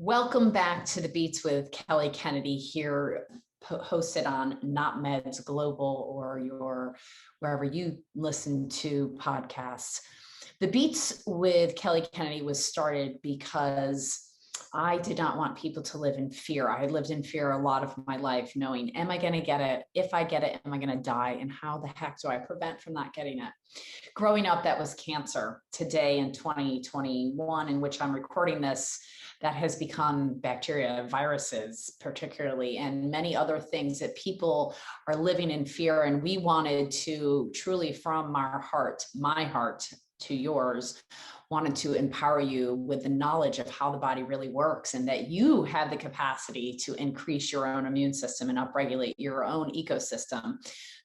Welcome back to the Beats with Kelly Kennedy here, hosted on Not Meds Global or wherever you listen to podcasts. The Beats with Kelly Kennedy was started because I did not want people to live in fear. I had lived in fear a lot of my life, knowing, am I going to get it? If I get it, am I going to die? And how the heck do I prevent from not getting it? Growing up, that was cancer. Today in 2021, in which I'm recording this, that has become bacteria, viruses particularly, and many other things that people are living in fear. And we wanted to truly, from our heart, my heart to yours, wanted to empower you with the knowledge of how the body really works, and that you have the capacity to increase your own immune system and upregulate your own ecosystem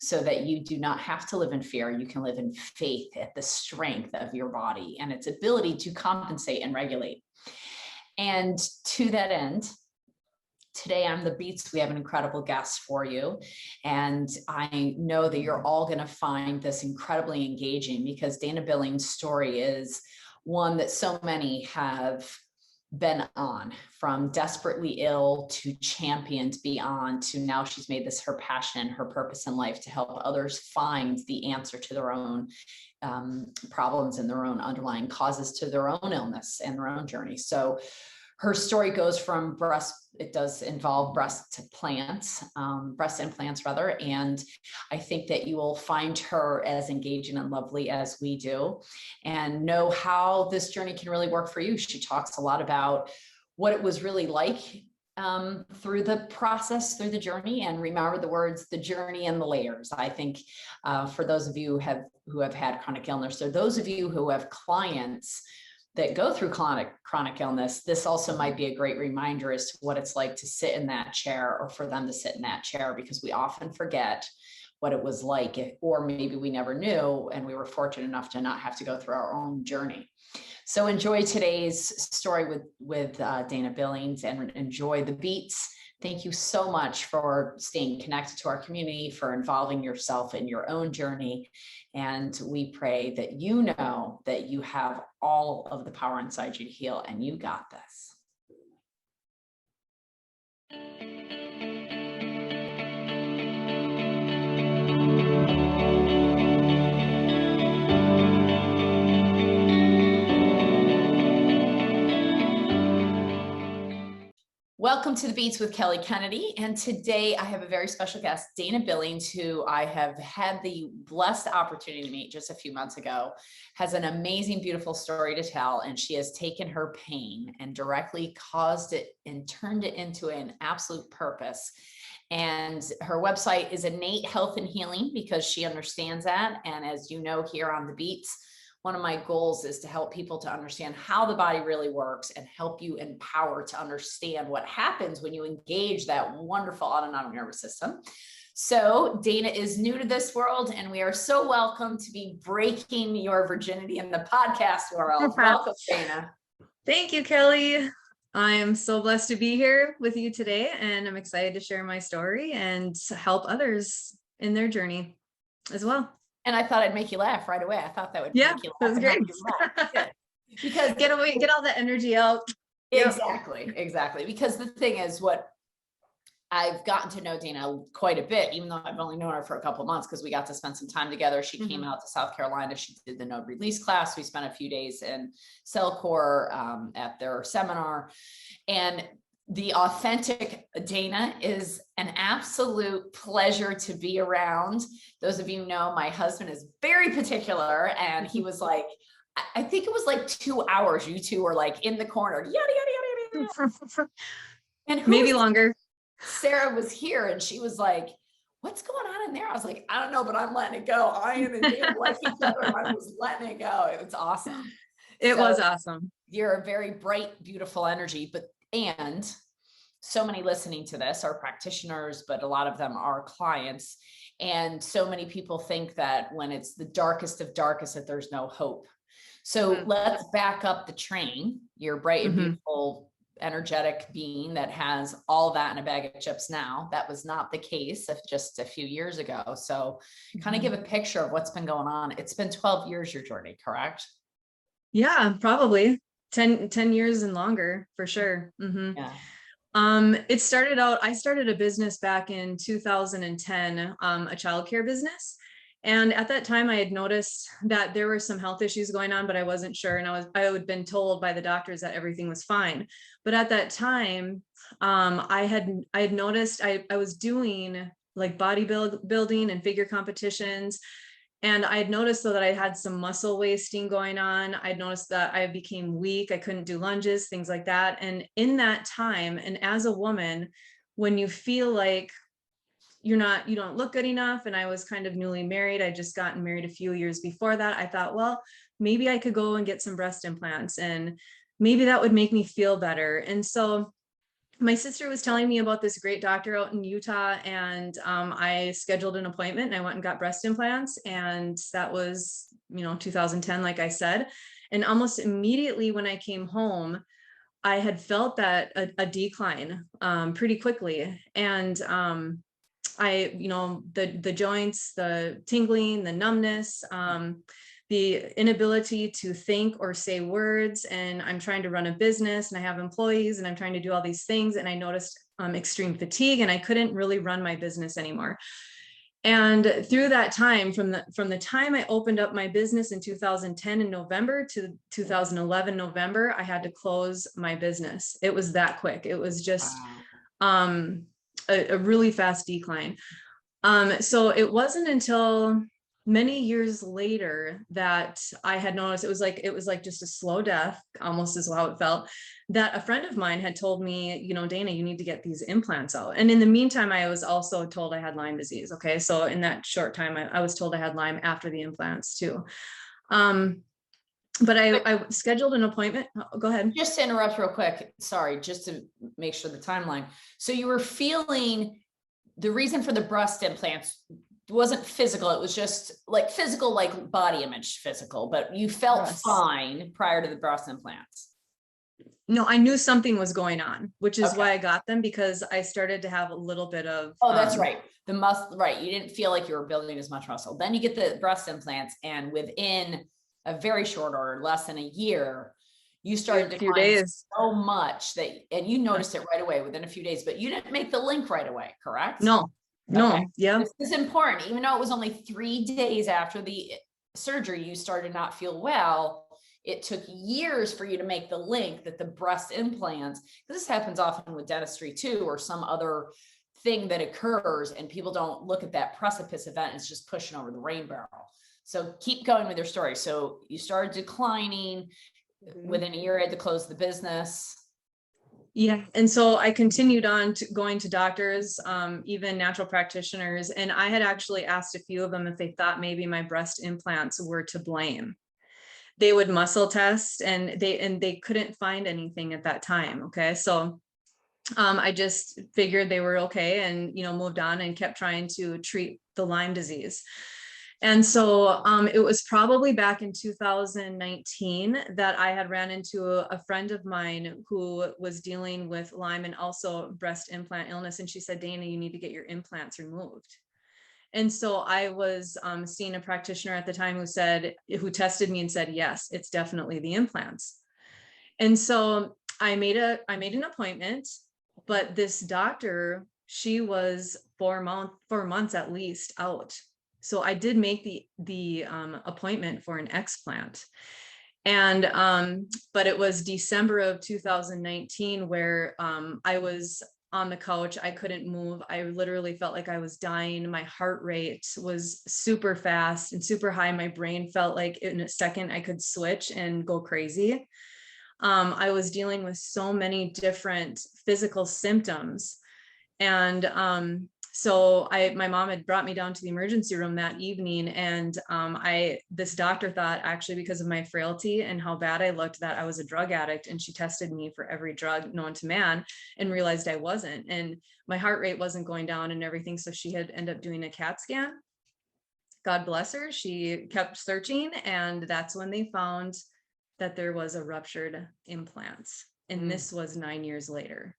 so that you do not have to live in fear. You can live in faith at the strength of your body and its ability to compensate and regulate. And to that end, today on The Beats, we have an incredible guest for you. And I know that you're all going to find this incredibly engaging, because Dana Billings' story is one that so many have been on, from desperately ill to championed beyond, to now she's made this her passion, her purpose in life, to help others find the answer to their own problems and their own underlying causes to their own illness and their own journey. So her story goes from it does involve breast implants rather. And I think that you will find her as engaging and lovely as we do, and know how this journey can really work for you. She talks a lot about what it was really like through the process, through the journey. And remember the words, the journey and the layers. I think for those of you who have had chronic illness, or those of you who have clients that go through chronic illness, this also might be a great reminder as to what it's like to sit in that chair, or for them to sit in that chair, because we often forget what it was like, or maybe we never knew, and we were fortunate enough to not have to go through our own journey. So enjoy today's story with Dana Billings, and enjoy the beats. Thank you so much for staying connected to our community, for involving yourself in your own journey. And we pray that you know that you have all of the power inside you to heal, and you got this. Welcome to the Beats with Kelly Kennedy. And today I have a very special guest, Dana Billings, who I have had the blessed opportunity to meet just a few months ago, has an amazing, beautiful story to tell. And she has taken her pain and directly caused it and turned it into an absolute purpose. And her website is Innate Health and Healing, because she understands that. And as you know, here on the Beats, one of my goals is to help people to understand how the body really works, and help you empower to understand what happens when you engage that wonderful autonomic nervous system. So Dana is new to this world, and we are so welcome to be breaking your virginity in the podcast world. Welcome, Dana. Thank you, Kelly. I am so blessed to be here with you today, and I'm excited to share my story and help others in their journey as well. And I thought I'd make you laugh right away. I thought that would make you laugh. That's great. Because get all the energy out. Exactly. Because the thing is, what I've gotten to know Dana quite a bit, even though I've only known her for a couple of months, because we got to spend some time together. She came out to South Carolina. She did the node release class. We spent a few days in Cellcore at their seminar. And the authentic Dana is an absolute pleasure to be around. Those of you know, my husband is very particular, and he was like, I think it was like 2 hours. You two were like in the corner, yada, yada, yada, yada. And maybe longer. Sarah was here, and she was like, what's going on in there? I was like, I don't know, but I'm letting it go. Ian and Dana like each other, and I was letting it go. It was awesome. It was awesome. You're a very bright, beautiful energy, and so many listening to this are practitioners, but a lot of them are clients. And so many people think that when it's the darkest of darkest, that there's no hope. So let's back up the train. You're bright and beautiful, energetic being that has all that in a bag of chips now. That was not the case of just a few years ago. So kind of give a picture of what's been going on. It's been 12 years, your journey, correct? Yeah, probably 10 years and longer for sure. Yeah. It started out, I started a business back in 2010, a childcare business. And at that time I had noticed that there were some health issues going on, but I wasn't sure. And I had been told by the doctors that everything was fine. But at that time, I had noticed I was doing like bodybuilding and figure competitions. And I had noticed though that I had some muscle wasting going on. I'd noticed that I became weak. I couldn't do lunges, things like that. And in that time, and as a woman, when you feel like you don't look good enough, and I was kind of newly married. I just gotten married a few years before that. I thought, well, maybe I could go and get some breast implants and maybe that would make me feel better. And so my sister was telling me about this great doctor out in Utah, and I scheduled an appointment and I went and got breast implants. And that was, 2010, like I said. And almost immediately when I came home, I had felt that a decline pretty quickly. And the joints, the tingling, the numbness, the inability to think or say words. And I'm trying to run a business and I have employees and I'm trying to do all these things. And I noticed extreme fatigue and I couldn't really run my business anymore. And through that time, from the time I opened up my business in 2010 in November to 2011 November, I had to close my business. It was that quick. It was just a really fast decline. So it wasn't until many years later that I had noticed it was like just a slow death, almost is how it felt, that a friend of mine had told me, Dana, you need to get these implants out. And in the meantime, I was also told I had Lyme disease. Okay. So in that short time, I was told I had Lyme after the implants too. But I scheduled an appointment. Oh, go ahead. Just to interrupt real quick. Sorry, just to make sure the timeline. So you were feeling the reason for the breast implants wasn't physical. It was just like physical, like body image physical, but you felt fine prior to the breast implants. No, I knew something was going on, which is why I got them, because I started to have a little bit of. Oh, that's right. The muscle, right. You didn't feel like you were building as much muscle. Then you get the breast implants, and within a very short order, less than a year, you started to decline so much that, and you noticed it right away within a few days, but you didn't make the link right away, correct? No. Yeah. This is important. Even though it was only 3 days after the surgery, you started not feel well. It took years for you to make the link that the breast implants, because this happens often with dentistry too, or some other thing that occurs, and people don't look at that precipice event. It's just pushing over the rain barrel. So keep going with your story. So you started declining. Within a year, I had to close the business. Yeah. And so I continued on to going to doctors, even natural practitioners. And I had actually asked a few of them if they thought maybe my breast implants were to blame. They would muscle test and they couldn't find anything at that time. Okay. So I just figured they were okay and, moved on and kept trying to treat the Lyme disease. And so it was probably back in 2019 that I had ran into a friend of mine who was dealing with Lyme and also breast implant illness. And she said, Dana, you need to get your implants removed. And so I was seeing a practitioner at the time who tested me and said, yes, it's definitely the implants. And so I made an appointment, but this doctor, she was 4 months at least out. So I did make the appointment for an explant. And but it was December of 2019 where I was on the couch. I couldn't move. I literally felt like I was dying. My heart rate was super fast and super high. My brain felt like in a second I could switch and go crazy. I was dealing with so many different physical symptoms. And so my mom had brought me down to the emergency room that evening, and this doctor thought, actually, because of my frailty and how bad I looked, that I was a drug addict, and she tested me for every drug known to man and realized I wasn't, and my heart rate wasn't going down and everything. So she had ended up doing a CAT scan. God bless her. She kept searching, and that's when they found that there was a ruptured implant, and this was 9 years later.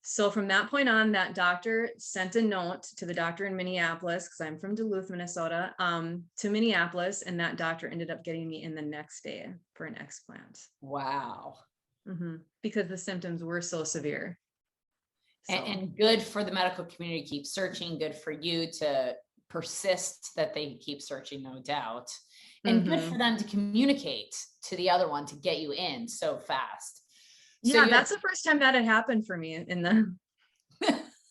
So from that point on, that doctor sent a note to the doctor in Minneapolis, because I'm from Duluth, Minnesota, to Minneapolis, and that doctor ended up getting me in the next day for an explant. Wow. Because the symptoms were so severe. So. And good for the medical community to keep searching, good for you to persist that they keep searching, no doubt. And good for them to communicate to the other one to get you in so fast. So yeah, that's the first time that had happened for me in the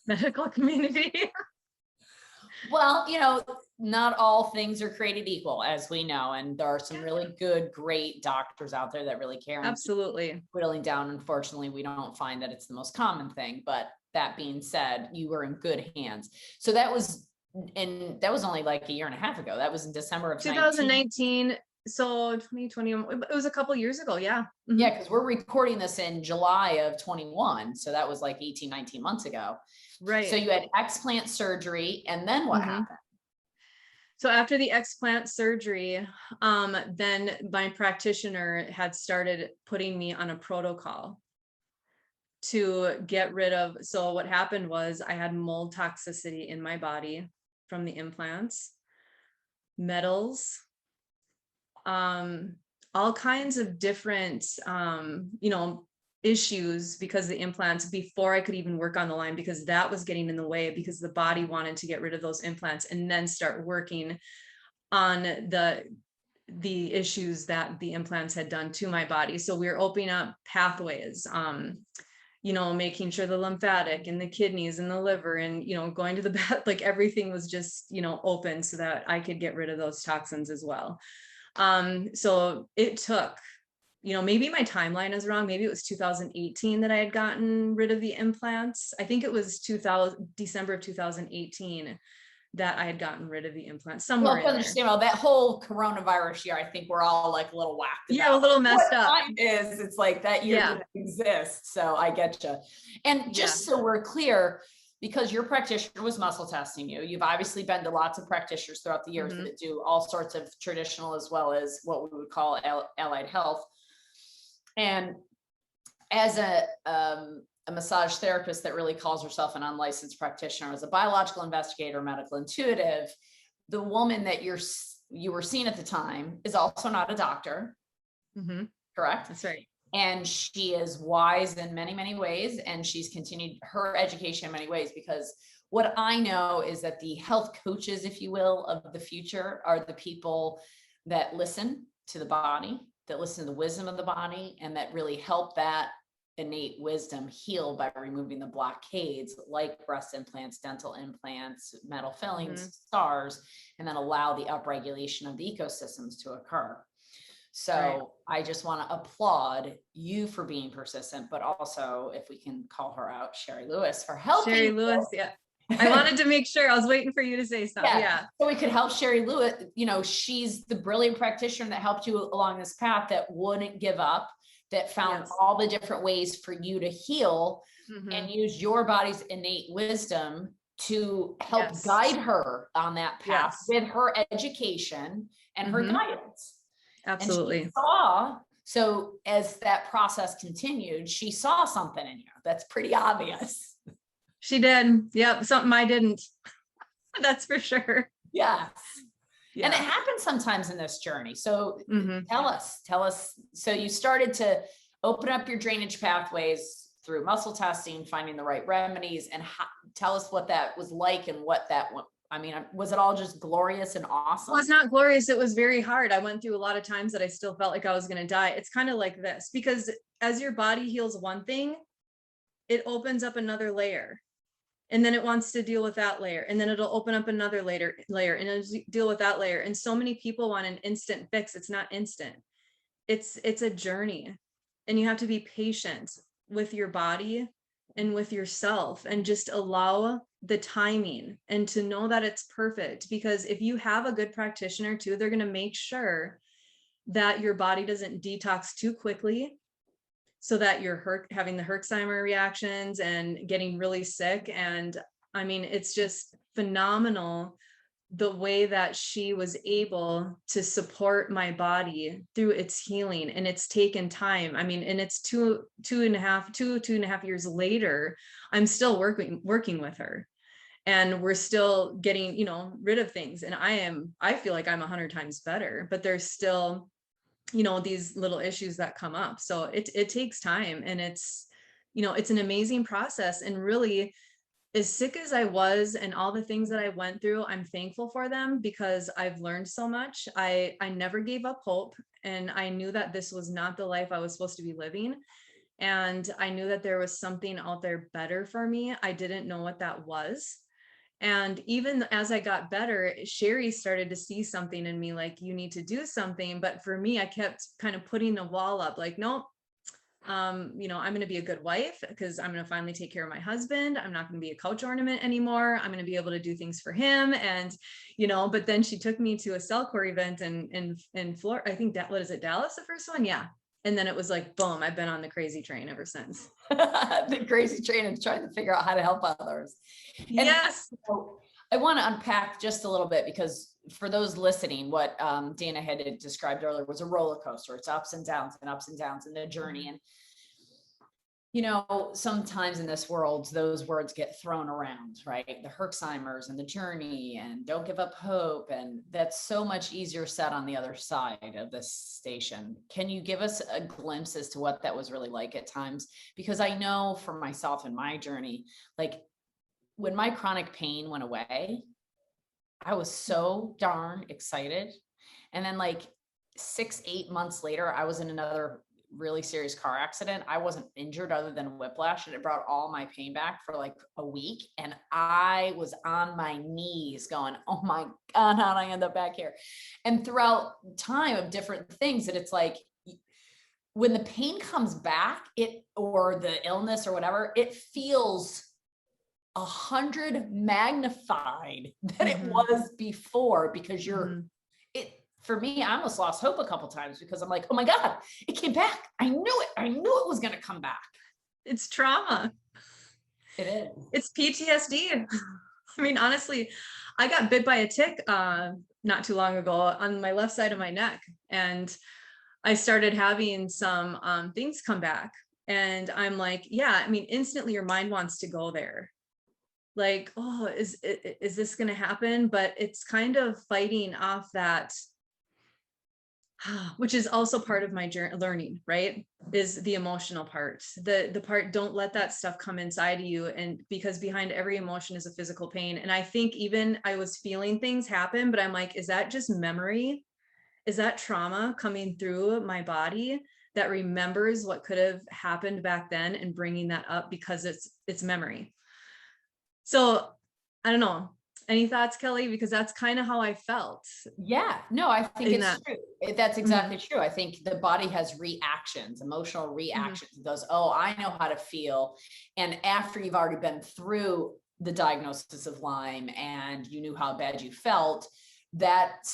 medical community. Well, you know, not all things are created equal, as we know, and there are some really good, great doctors out there that really care. Absolutely. Whittling down, unfortunately, we don't find that it's the most common thing, but that being said, you were in good hands. So that was only like a year and a half ago. That was in December of 2019. So 2020, it was a couple years ago. Yeah. Yeah, because we're recording this in July of 21. So that was like 18, 19 months ago. Right. So you had explant surgery, and then what happened? So after the explant surgery, then my practitioner had started putting me on a protocol to get rid of. So what happened was I had mold toxicity in my body from the implants, metals, all kinds of different, issues because the implants, before I could even work on the line, because that was getting in the way, because the body wanted to get rid of those implants and then start working on the issues that the implants had done to my body. So we were opening up pathways, making sure the lymphatic and the kidneys and the liver and, going to the bath, like everything was just, open so that I could get rid of those toxins as well. So it took, maybe my timeline is wrong. Maybe it was 2018 that I had gotten rid of the implants. I think it was December of 2018 that I had gotten rid of the implants somewhere. Well, understand that whole coronavirus year, I think we're all like a little whacked. Yeah, a little messed up. It's like that year didn't exist. So I get you. And just so we're clear, because your practitioner was muscle testing you, you've obviously been to lots of practitioners throughout the years that do all sorts of traditional as well as what we would call allied health. And as a massage therapist that really calls herself an unlicensed practitioner, as a biological investigator, medical intuitive, the woman that you were seeing at the time is also not a doctor. Correct? That's right. And she is wise in many, many ways. And she's continued her education in many ways, because what I know is that the health coaches, if you will, of the future are the people that listen to the body, that listen to the wisdom of the body, and that really help that innate wisdom heal by removing the blockades like breast implants, dental implants, metal fillings, stars, and then allow the upregulation of the ecosystems to occur. So I just want to applaud you for being persistent, but also, if we can call her out, Sherry Lewis, for helping. Sherry Lewis, yeah. I wanted to make sure. I was waiting for you to say something. Yeah. So we could help Sherry Lewis. She's the brilliant practitioner that helped you along this path, that wouldn't give up, that found all the different ways for you to heal and use your body's innate wisdom to help guide her on that path with her education and her guidance. Absolutely. And she saw, so as that process continued, she saw something in you that's pretty obvious. She did. Yep. Something I didn't. That's for sure. Yes. Yeah. And it happens sometimes in this journey. So tell us, so you started to open up your drainage pathways through muscle testing, finding the right remedies, and tell us what that was like and what that, was it all just glorious and awesome? Well, it's not glorious. It was very hard. I went through a lot of times that I still felt like I was going to die. It's kind of like this, because as your body heals one thing, it opens up another layer. And then it wants to deal with that layer. And then it'll open up another layer and it'll deal with that layer. And so many people want an instant fix. It's not instant. It's a journey. And you have to be patient with your body and with yourself, and just allow the timing and to know that it's perfect. Because if you have a good practitioner too, they're going to make sure that your body doesn't detox too quickly, so that you're having the Herxheimer reactions and getting really sick. And it's just phenomenal the way that she was able to support my body through its healing, and it's taken time. I mean, and it's two and a half years later, I'm still working with her, and we're still getting, rid of things. And I feel like I'm 100 times better, but there's still, these little issues that come up. So it takes time, and it's an amazing process. And really, as sick as I was and all the things that I went through, I'm thankful for them, because I've learned so much. I never gave up hope, and I knew that this was not the life I was supposed to be living. And I knew that there was something out there better for me. I didn't know what that was. And even as I got better, Sherry started to see something in me, like, you need to do something. But for me, I kept kind of putting the wall up, like, nope. I'm going to be a good wife, because I'm going to finally take care of my husband. I'm not going to be a couch ornament anymore. I'm going to be able to do things for him. And, but then she took me to a Cellcore event in Florida. I think that, what is it, Dallas, the first one? Yeah. And then it was like, boom, I've been on the crazy train ever since. The crazy train and trying to figure out how to help others. And yes. I want to unpack just a little bit, because for those listening, what Dana had described earlier was a roller coaster. It's ups and downs in the journey. And, sometimes in this world, those words get thrown around, right? The Herxheimers and the journey and don't give up hope. And that's so much easier said on the other side of this station. Can you give us a glimpse as to what that was really like at times? Because I know for myself and my journey, like when my chronic pain went away, I was so darn excited. And then like 6-8 months later, I was in another really serious car accident. I wasn't injured other than whiplash, and it brought all my pain back for like a week. And I was on my knees going, oh my God, how did I end up back here? And throughout time of different things, that it's like, when the pain comes back, or the illness or whatever, it feels 100 magnified than it was before, because for me, I almost lost hope a couple times, because I'm like, oh my God, it came back. I knew it was going to come back. It's trauma. It is. It's PTSD. I mean, honestly, I got bit by a tick not too long ago on my left side of my neck, and I started having some things come back. And I'm like, yeah, I mean, instantly your mind wants to go there. Like, oh, is this going to happen? But it's kind of fighting off that, which is also part of my learning, right? Is the emotional part, the part, don't let that stuff come inside of you. And because behind every emotion is a physical pain. And I think even I was feeling things happen, but I'm like, is that just memory? Is that trauma coming through my body that remembers what could have happened back then and bringing that up because it's memory? So I don't know. Any thoughts, Kelly? Because that's kind of how I felt. Yeah, no, I think it's true. That's exactly true. I think the body has reactions, emotional reactions. It goes, oh, I know how to feel. And after you've already been through the diagnosis of Lyme and you knew how bad you felt, that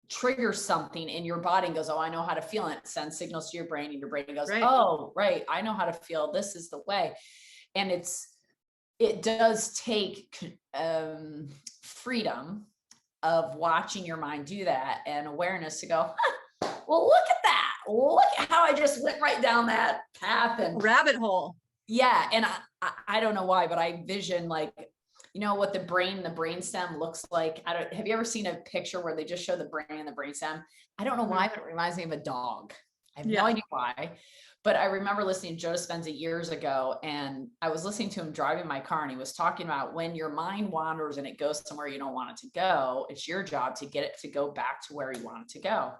triggers something in your body and goes, oh, I know how to feel. And it sends signals to your brain, and your brain goes, oh, right, I know how to feel. This is the way. And it does take freedom of watching your mind do that, and awareness to go, well, look at that. Look at how I just went right down that path and rabbit hole. Yeah. And I don't know why, but I vision like, what the brainstem looks like. Have you ever seen a picture where they just show the brain and the brainstem? I don't know why, but it reminds me of a dog. I have no idea why. But I remember listening to Joe Dispenza years ago, and I was listening to him driving my car, and he was talking about when your mind wanders and it goes somewhere you don't want it to go, it's your job to get it to go back to where you want it to go.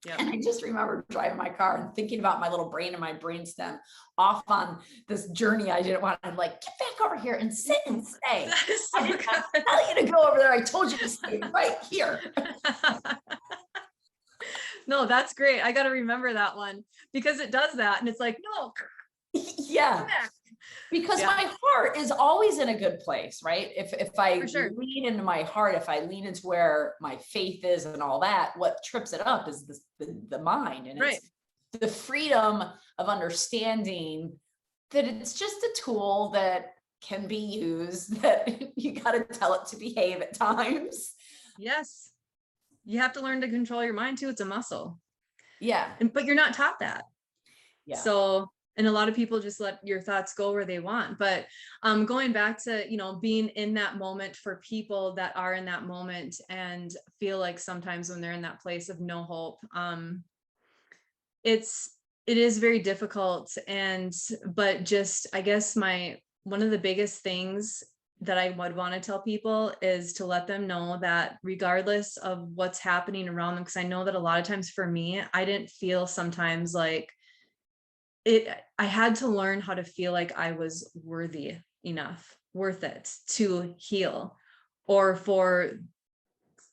Yep. And I just remember driving my car and thinking about my little brain and my brainstem off on this journey I didn't want. I'm like, get back over here and sit and stay. So I didn't tell you to go over there. I told you to stay right here. No, that's great. I got to remember that one, because it does that. And it's like, no. Yeah. Because my heart is always in a good place, right? If I lean into my heart, if I lean into where my faith is and all that, what trips it up is the mind. And it's the freedom of understanding that it's just a tool that can be used, that you got to tell it to behave at times. Yes. You have to learn to control your mind too. It's a muscle. Yeah. But you're not taught that. Yeah. So, and a lot of people just let your thoughts go where they want. But going back to, being in that moment for people that are in that moment and feel like sometimes when they're in that place of no hope, it is very difficult. But just, I guess one of the biggest things that I would want to tell people is to let them know that regardless of what's happening around them, because I know that a lot of times for me, I didn't feel sometimes like I had to learn how to feel like I was worth it to heal, or for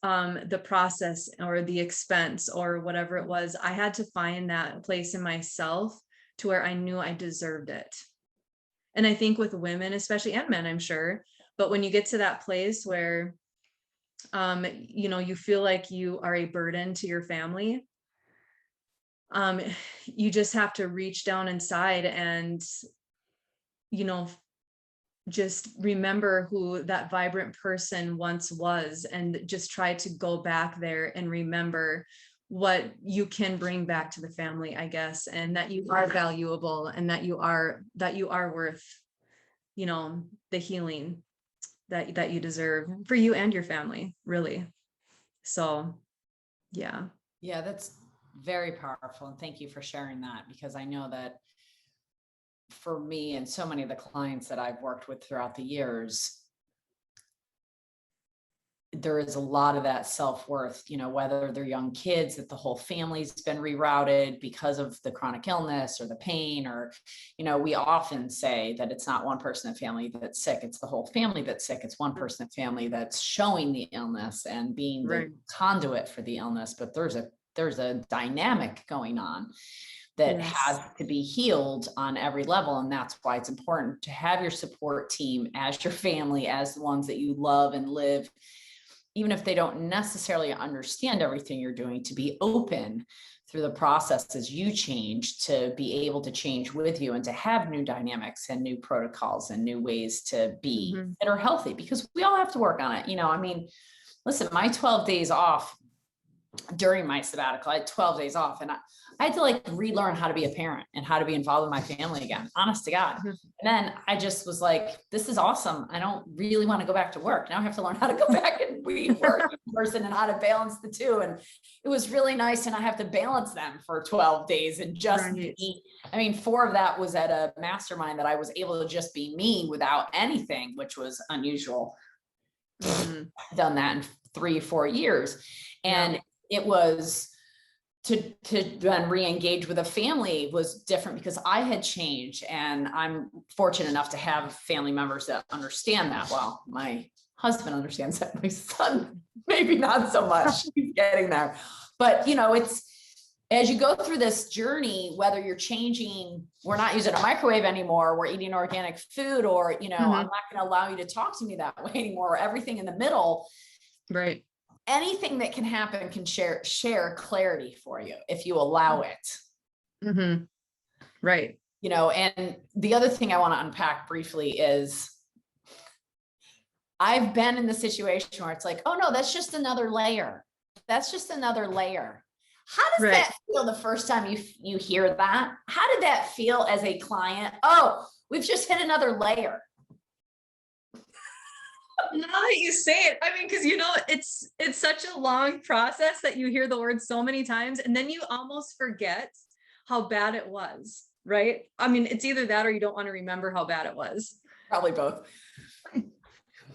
the process or the expense or whatever it was. I had to find that place in myself to where I knew I deserved it. And I think with women, especially, and men, I'm sure, but when you get to that place where, you feel like you are a burden to your family, you just have to reach down inside and, just remember who that vibrant person once was, and just try to go back there and remember what you can bring back to the family, I guess, and that you are valuable, and that you are worth, the healing that you deserve for you and your family, really. So, yeah. Yeah, that's very powerful. And thank you for sharing that, because I know that for me and so many of the clients that I've worked with throughout the years, there is a lot of that self-worth, whether they're young kids, that the whole family's been rerouted because of the chronic illness or the pain, or, we often say that it's not one person in the family that's sick, it's the whole family that's sick. It's one person in the family that's showing the illness and being the conduit for the illness. But there's a dynamic going on that has to be healed on every level. And that's why it's important to have your support team as your family, as the ones that you love and live, even if they don't necessarily understand everything you're doing, to be open through the process as you change, to be able to change with you, and to have new dynamics and new protocols and new ways to be that are healthy, because we all have to work on it. Listen, my 12 days off during my sabbatical, I had 12 days off, and I had to relearn how to be a parent and how to be involved with my family again, honest to God. And then I just was like, this is awesome. I don't really want to go back to work. Now I have to learn how to go back and work in person and how to balance the two. And it was really nice. And I have to balance them for 12 days and just be, 4 of that was at a mastermind that I was able to just be me without anything, which was unusual. I've done that in 3-4 years. And it was to then re-engage with a family was different, because I had changed, and I'm fortunate enough to have family members that understand that. Well, my husband understands that. My son, maybe not so much. He's getting there. But, it's, as you go through this journey, whether you're changing, we're not using a microwave anymore, we're eating organic food, or, I'm not going to allow you to talk to me that way anymore, or everything in the middle. Right. Anything that can happen can share clarity for you if you allow it. Right. And the other thing I want to unpack briefly is, I've been in the situation where it's like, oh no, that's just another layer. That's just another layer. How does that feel the first time you hear that? How did that feel as a client? Oh, we've just hit another layer. Now that you say it, because it's such a long process that you hear the word so many times, and then you almost forget how bad it was, right? It's either that or you don't want to remember how bad it was. Probably both.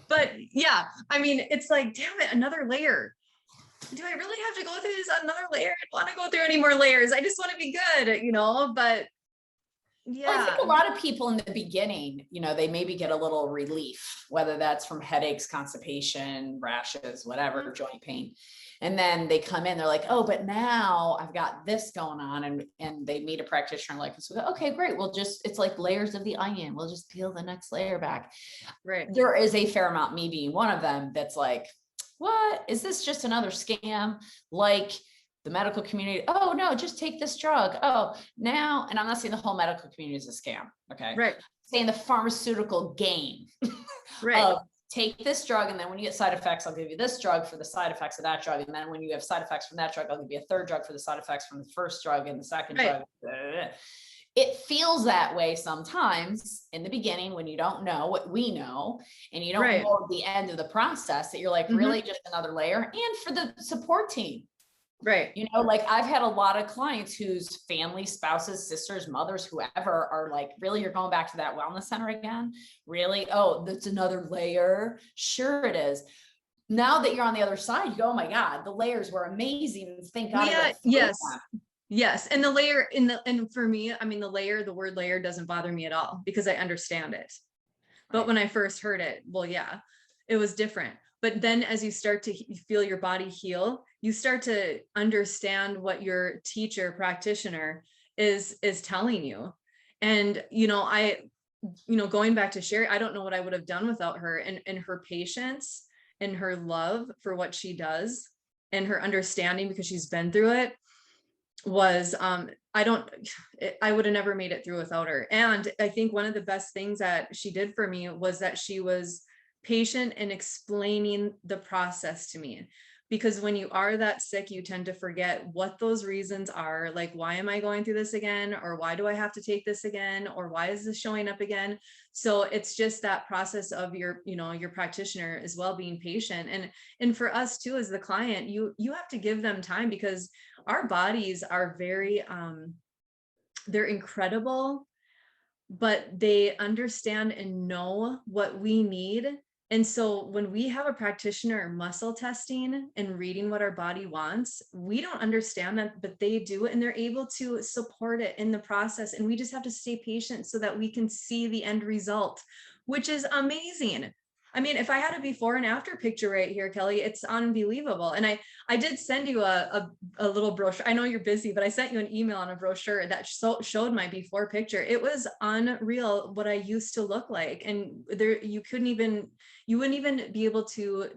But yeah, it's like, damn it, another layer. Do I really have to go through this another layer? I don't want to go through any more layers. I just want to be good, but yeah. Well, I think a lot of people in the beginning, they maybe get a little relief, whether that's from headaches, constipation, rashes, whatever, joint pain. And then they come in, they're like, oh, but now I've got this going on. And they meet a practitioner okay, great. It's like layers of the onion. We'll just peel the next layer back. Right. There is a fair amount, me being one of them, that's like, what is this? Just another scam? Like the medical community, oh no, just take this drug. Oh, now, and I'm not saying the whole medical community is a scam. Okay. Right. I'm saying the pharmaceutical game right. of take this drug, and then when you get side effects, I'll give you this drug for the side effects of that drug. And then when you have side effects from that drug, I'll give you a third drug for the side effects from the first drug and the second drug. It feels that way sometimes in the beginning when you don't know what we know, and you don't know at the end of the process that you're like, really just another layer. And for the support team, right? You know, like I've had a lot of clients whose family, spouses, sisters, mothers, whoever are like, really, you're going back to that wellness center again? Really? Oh, that's another layer. Sure it is. Now that you're on the other side, you go, oh my God, the layers were amazing. Thank God. Yes. And the layer and for me, I mean, the word layer doesn't bother me at all because I understand it. But when I first heard it, well, yeah, it was different. But then as you start to feel your body heal, you start to understand what your teacher, practitioner is telling you. And, going back to Sherry, I don't know what I would have done without her, and her patience and her love for what she does and her understanding, because she's been through it, was I would have never made it through without her. And I think one of the best things that she did for me was that she was patient in explaining the process to me, because when you are that sick, you tend to forget what those reasons are. Like, why am I going through this again? Or why do I have to take this again? Or why is this showing up again? So it's just that process of your practitioner as well, being patient. And for us too, as the client, you have to give them time, because our bodies are very, they're incredible, but they understand and know what we need. And so when we have a practitioner muscle testing and reading what our body wants, we don't understand that, but they do it, and they're able to support it in the process. And we just have to stay patient so that we can see the end result, which is amazing. I mean, if I had a before and after picture right here, Kelly, it's unbelievable. And I did send you a little brochure. I know you're busy, but I sent you an email on a brochure that showed my before picture. It was unreal what I used to look like. And there, you wouldn't even be able to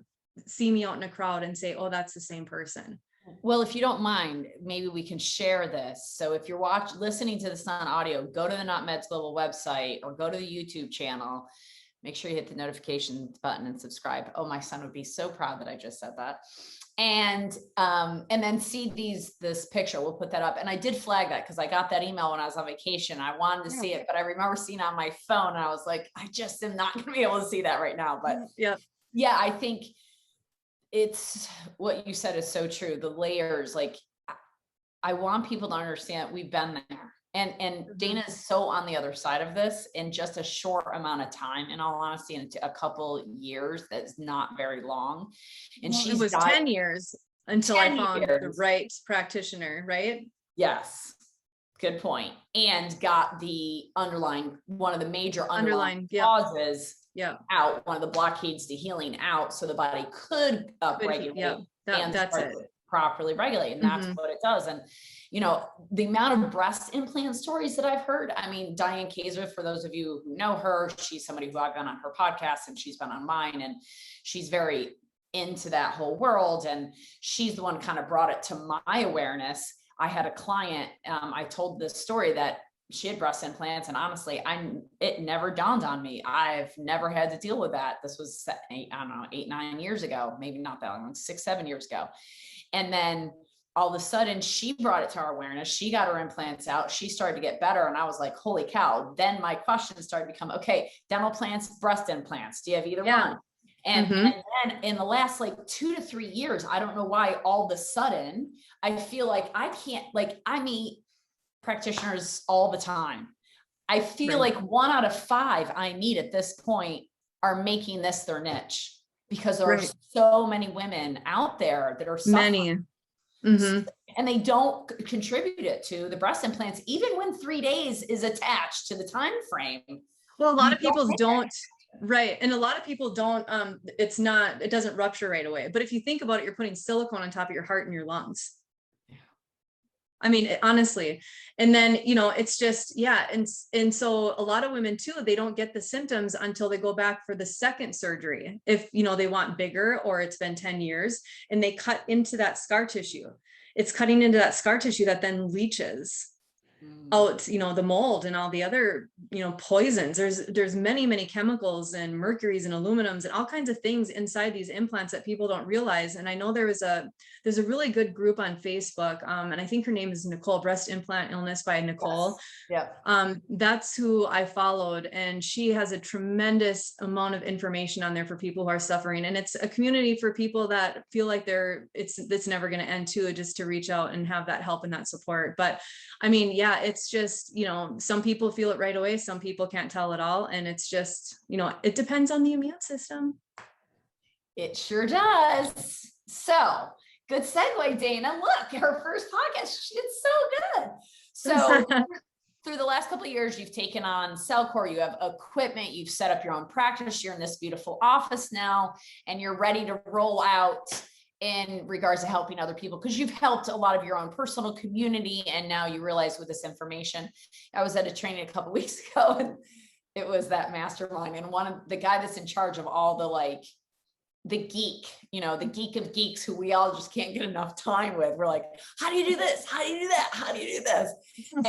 see me out in a crowd and say, oh, that's the same person. Well, if you don't mind, maybe we can share this. So if you're listening to this on audio, go to the Not Meds Global website or go to the YouTube channel. Make sure you hit the notification button and subscribe. Oh, my son would be so proud that I just said that. And then see this picture. We'll put that up. And I did flag that because I got that email when I was on vacation. I wanted to see it, but I remember seeing it on my phone, and I was like, I just am not going to be able to see that right now. But yeah, I think it's what you said is so true. The layers, like, I want people to understand we've been there. And Dana is so on the other side of this in just a short amount of time. In all honesty, in a couple years, that's not very long. And it was 10 years until I found the right practitioner, right? Yes. Good point. And got the one of the major underlying causes out, one of the blockades to healing out, so the body could upregulate and that's it. Properly regulate. And that's what it does. And the amount of breast implant stories that I've heard, I mean, Diane Kaiser, for those of you who know her, she's somebody who I've been on her podcast, and she's been on mine, and she's very into that whole world. And she's the one who kind of brought it to my awareness. I had a client, I told this story that she had breast implants, and honestly, it never dawned on me. I've never had to deal with that. This was 8, 9 years ago, maybe not that long, 6, 7 years ago. And then all of a sudden she brought it to our awareness. She got her implants out. She started to get better. And I was like, holy cow. Then my questions started to become, okay, dental implants, breast implants. Do you have either one? And then in the last 2 to 3 years, I don't know why, all of a sudden I feel like I can't, I meet practitioners all the time. I feel like 1 out of 5 I meet at this point are making this their niche, because there are so many women out there that are suffering. And they don't contribute it to the breast implants, even when 3 days is attached to the time frame. Well, a lot of people don't. Right. And a lot of people don't, it doesn't rupture right away. But if you think about it, you're putting silicone on top of your heart and your lungs. I mean, honestly. And then, it's just, And so a lot of women too, they don't get the symptoms until they go back for the second surgery. If, they want bigger, or it's been 10 years, and they cut into that scar tissue. It's cutting into that scar tissue that then leaches. out, the mold and all the other, poisons. There's many chemicals and mercuries and aluminums and all kinds of things inside these implants that people don't realize. And I know there's a really good group on Facebook, and I think her name is Nicole, Breast Implant Illness by Nicole. Yes. Yep. That's who I followed, and she has a tremendous amount of information on there for people who are suffering. And it's a community for people that feel like it's never going to end too, just to reach out and have that help and that support. But I mean, yeah, it's just, some people feel it right away. Some people can't tell at all. And it's just, it depends on the immune system. It sure does. So good segue, Dana. Look, her first podcast, she did so good. So through the last couple of years, you've taken on Cellcore, you have equipment, you've set up your own practice, you're in this beautiful office now, and you're ready to roll out in regards to helping other people, because you've helped a lot of your own personal community. And now you realize with this information, I was at a training a couple of weeks ago, and it was that mastermind. And one of the guy that's in charge of all the geek, the geek of geeks who we all just can't get enough time with. We're like, how do you do this? How do you do that? How do you do this?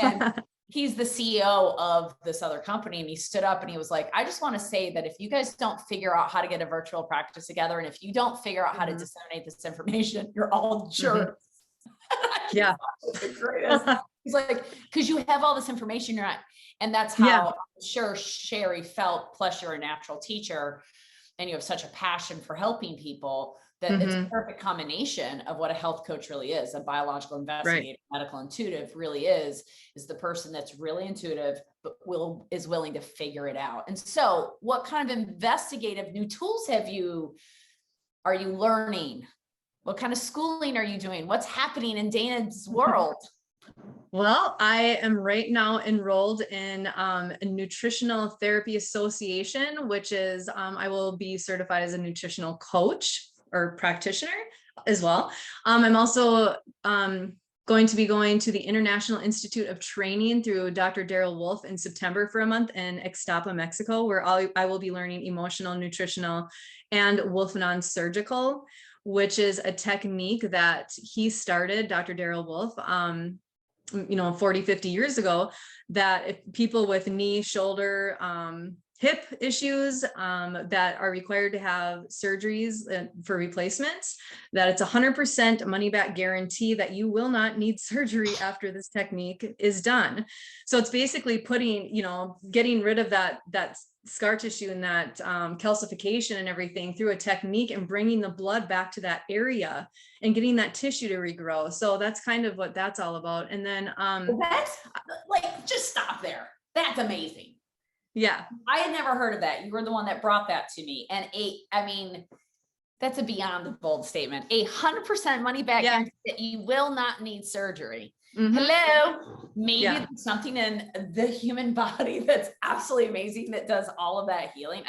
And he's the CEO of this other company, and he stood up and he was like, I just want to say that if you guys don't figure out how to get a virtual practice together, and if you don't figure out how to disseminate this information, you're all jerks. Yeah. The greatest. He's like, because you have all this information, you're not, and that's how I'm sure Sherry felt, plus you're a natural teacher and you have such a passion for helping people, that it's a perfect combination of what a health coach really is. A biological investigator, medical intuitive really is the person that's really intuitive, but is willing to figure it out. And so what kind of investigative new tools are you learning? What kind of schooling are you doing? What's happening in Dana's world? Well, I am right now enrolled in a nutritional therapy association, which is I will be certified as a nutritional coach or practitioner as well. I'm also going to be going to the International Institute of Training through Dr. Daryl Wolf in September for a month in Ixtapa, Mexico, where I will be learning emotional, nutritional, and Wolfman surgical, which is a technique that he started, Dr. Daryl Wolf, 40, 50 years ago, that if people with knee, shoulder, hip issues that are required to have surgeries for replacements, that it's 100% money back guarantee that you will not need surgery after this technique is done. So it's basically getting rid of that scar tissue and that calcification and everything through a technique, and bringing the blood back to that area and getting that tissue to regrow. So that's kind of what that's all about. And then that's just stop there. That's amazing. Yeah. I had never heard of that. You were the one that brought that to me. And that's a beyond the bold statement. 100% money back guarantee that you will not need surgery. Hello. Maybe there's something in the human body that's absolutely amazing that does all of that healing.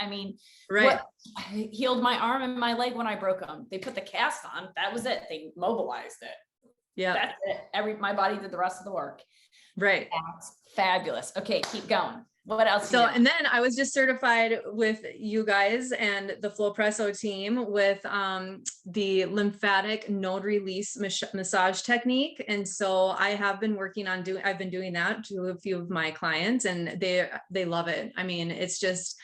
What healed my arm and my leg when I broke them? They put the cast on. That was it. They mobilized it. Yeah. That's it. My body did the rest of the work. Right. That's fabulous. Okay. Keep going. What else? So, and then I was just certified with you guys and the Flowpresso team with the lymphatic node release massage technique. And so I have been working on I've been doing that to a few of my clients, and they love it. It's just,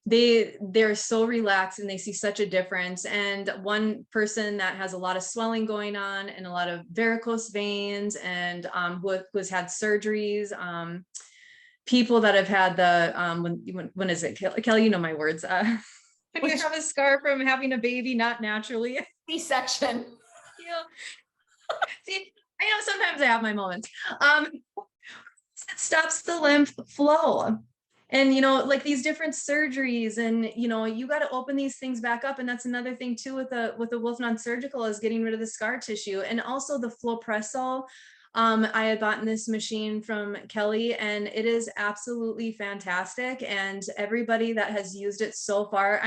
they're so relaxed and they see such a difference. And one person that has a lot of swelling going on and a lot of varicose veins, and who has had surgeries, people that have had the when is it, Kelly, my words, when you have a scar from having a baby not naturally, C-section. See, I know sometimes I have my moments. It stops the lymph flow, and these different surgeries, and you got to open these things back up. And that's another thing too with the Wolf non-surgical, is getting rid of the scar tissue. And also the Flowpresso, I had bought this machine from Kelly, and it is absolutely fantastic. And everybody that has used it so far,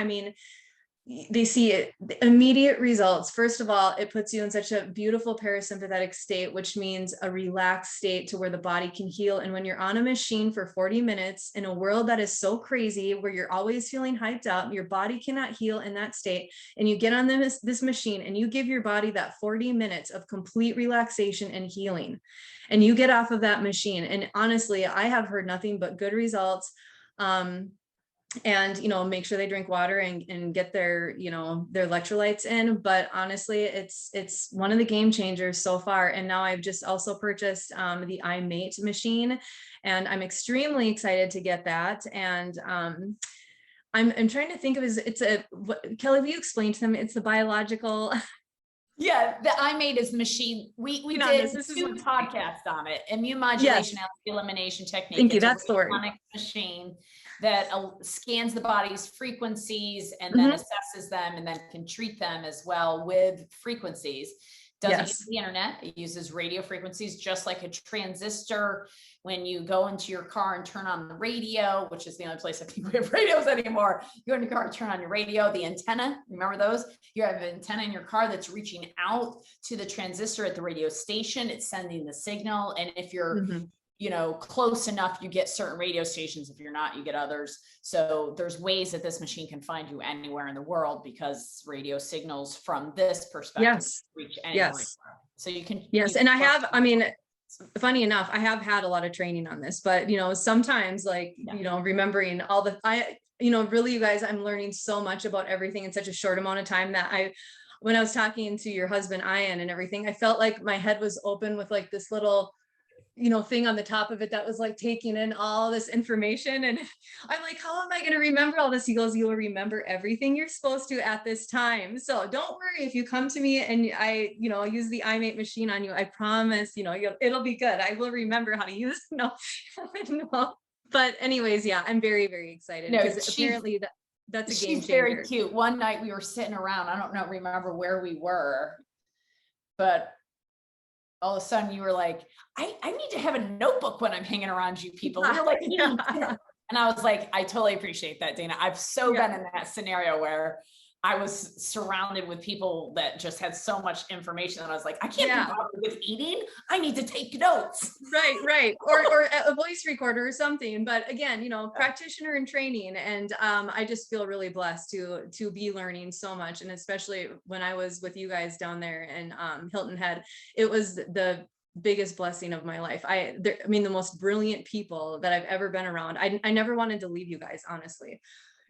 they see immediate results. First of all, it puts you in such a beautiful parasympathetic state, which means a relaxed state to where the body can heal. And when you're on a machine for 40 minutes in a world that is so crazy, where you're always feeling hyped up, your body cannot heal in that state. And you get on this machine and you give your body that 40 minutes of complete relaxation and healing. And you get off of that machine. And honestly, I have heard nothing but good results. And make sure they drink water and get their their electrolytes in. But honestly, it's one of the game changers so far. And now I've just also purchased the iMate machine, and I'm extremely excited to get that. And I'm trying to think of Kelly, will you explain to them? It's the biological. Yeah, the iMate is the machine. We did two podcasts on it. Immune modulation, elimination technique. Thank you. That's the word. Machine that scans the body's frequencies and then assesses them, and then can treat them as well with frequencies. Doesn't use the internet. It uses radio frequencies, just like a transistor. When you go into your car and turn on the radio, which is the only place I think we have radios anymore, you go in your car, turn on your radio, the antenna, remember those? You have an antenna in your car that's reaching out to the transistor at the radio station. It's sending the signal. And if you're close enough, you get certain radio stations. If you're not, you get others. So there's ways that this machine can find you anywhere in the world, because radio signals from this perspective reach anywhere. So you can. And funny enough, I have had a lot of training on this, but sometimes remembering all the, really, you guys, I'm learning so much about everything in such a short amount of time that when I was talking to your husband, Ian, and everything, I felt like my head was open with like this little thing on the top of it that was like taking in all this information. And I'm like, how am I going to remember all this? He goes, you'll remember everything you're supposed to at this time. So don't worry if you come to me and I, use the iMate machine on you. I promise, it'll be good. I will remember how to use it. No. But anyways, I'm very, very excited, because apparently that's a game changer. She's very cute. One night we were sitting around, I don't remember where we were, but all of a sudden you were like, I need to have a notebook when I'm hanging around you people. We were like, and I was like, I totally appreciate that, Dana. I've been in that scenario where I was surrounded with people that just had so much information, and I was like, I can't be bothered with eating. I need to take notes. Right. Or a voice recorder or something. But again, practitioner in training. And I just feel really blessed to be learning so much. And especially when I was with you guys down there in Hilton Head, it was the biggest blessing of my life. The most brilliant people that I've ever been around. I never wanted to leave you guys, honestly.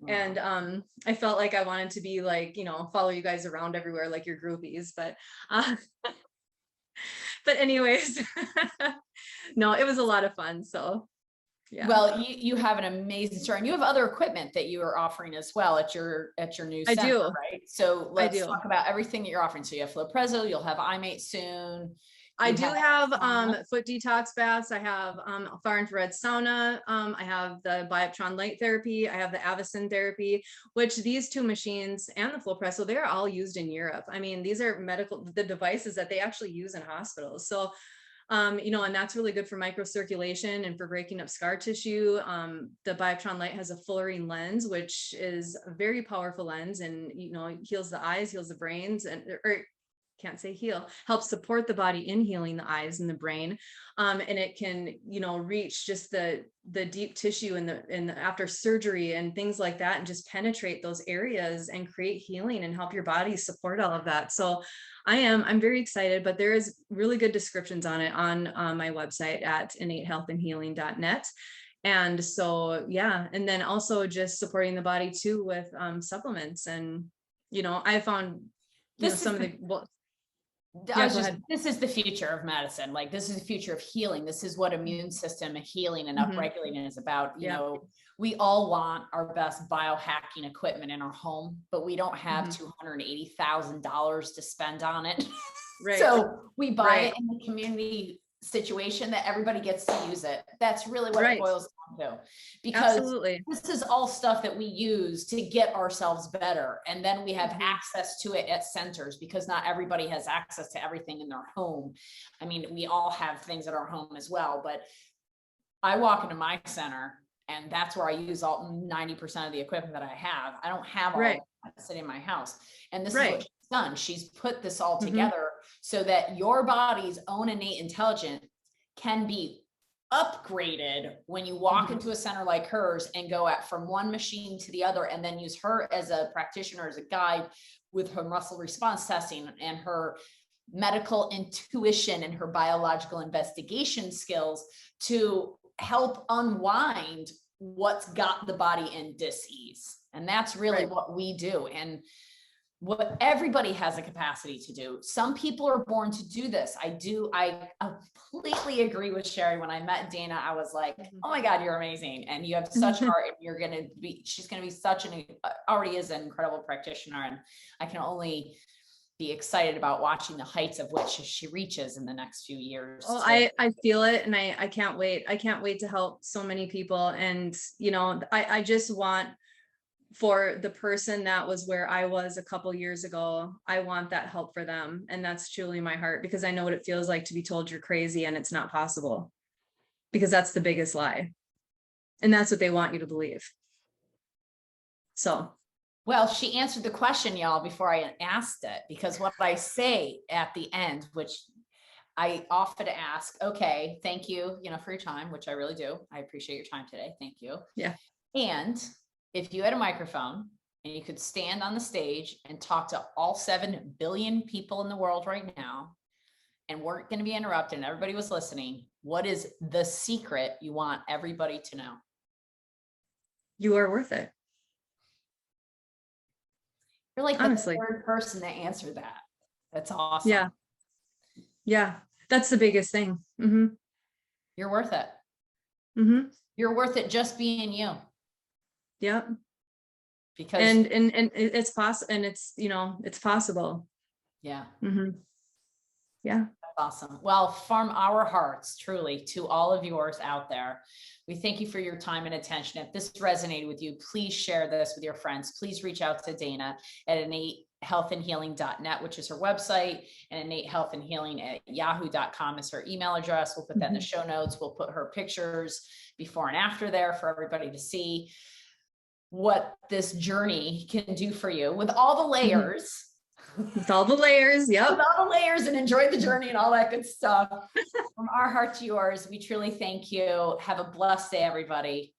And I felt like I wanted to be like, follow you guys around everywhere like your groupies, but anyways, no, it was a lot of fun. So well, you have an amazing story, and you have other equipment that you are offering as well at your new center. I do. Right? So let's talk about everything that you're offering. So you have Flopresso, you'll have iMate soon. I do have foot detox baths. I have far infrared sauna. I have the Bioptron light therapy. I have the Avicen therapy, which these two machines and the Flopresso, they're all used in Europe. These are the devices that they actually use in hospitals. So, and that's really good for microcirculation and for breaking up scar tissue. The Bioptron light has a fullerene lens, which is a very powerful lens, and, heals the eyes, heals the brains, can't say heal, helps support the body in healing the eyes and the brain. And it can, reach just the deep tissue in the after surgery and things like that, and just penetrate those areas and create healing and help your body support all of that. So I'm very excited, but there is really good descriptions on it on my website at innatehealthandhealing.net. And so, and then also just supporting the body too with supplements. And, I found some of the, this is the future of medicine. Like, this is the future of healing. This is what immune system and healing and upregulating is about. You know, we all want our best biohacking equipment in our home, but we don't have $280,000 to spend on it. Right. So we buy it in the community situation that everybody gets to use it. That's really what it boils down to, because this is all stuff that we use to get ourselves better. And then we have access to it at centers, because not everybody has access to everything in their home. We all have things at our home as well, but I walk into my center and that's where I use all 90% of the equipment that I have. I don't have all sitting in my house. And this is Right. what she's done. She's put this all Mhm. together so that your body's own innate intelligence can be upgraded when you walk Mhm. into a center like hers and go from one machine to the other, and then use her as a practitioner, as a guide with her muscle response testing and her medical intuition and her biological investigation skills to help unwind what's got the body in dis-ease. And that's really Right. what we do. And what everybody has a capacity to do. Some people are born to do this. I completely agree with Sherry. When I met Dana, I was like, oh my God, you're amazing. And you have such heart, and she's going to be already is an incredible practitioner. And I can only be excited about watching the heights of which she reaches in the next few years. Oh, I feel it, and I can't wait. I can't wait to help so many people. And, I just want, for the person that was where I was a couple years ago, I want that help for them. And that's truly my heart, because I know what it feels like to be told you're crazy and it's not possible, because that's the biggest lie. And that's what they want you to believe. So. Well, she answered the question, y'all, before I asked it, because what I say at the end, which I often ask, okay, thank you, for your time, which I really do. I appreciate your time today. Thank you. Yeah. And if you had a microphone and you could stand on the stage and talk to all 7 billion people in the world right now, and weren't going to be interrupted and everybody was listening, what is the secret you want everybody to know? You are worth it. You're like honestly the third person to answer that. That's awesome. Yeah. Yeah. That's the biggest thing. Mm-hmm. You're worth it. Mm-hmm. You're worth it just being you. Yep. Because and it's possible, and it's possible. Yeah. Mm-hmm. Yeah. Awesome. Well, from our hearts, truly, to all of yours out there, we thank you for your time and attention. If this resonated with you, please share this with your friends. Please reach out to Dana at innatehealthandhealing.net, which is her website, and innatehealthandhealing@yahoo.com is her email address. We'll put that in the show notes. We'll put her pictures before and after there for everybody to see what this journey can do for you with all the layers. With all the layers. Yep. With all the layers, and enjoy the journey and all that good stuff. From our heart to yours, we truly thank you. Have a blessed day, everybody.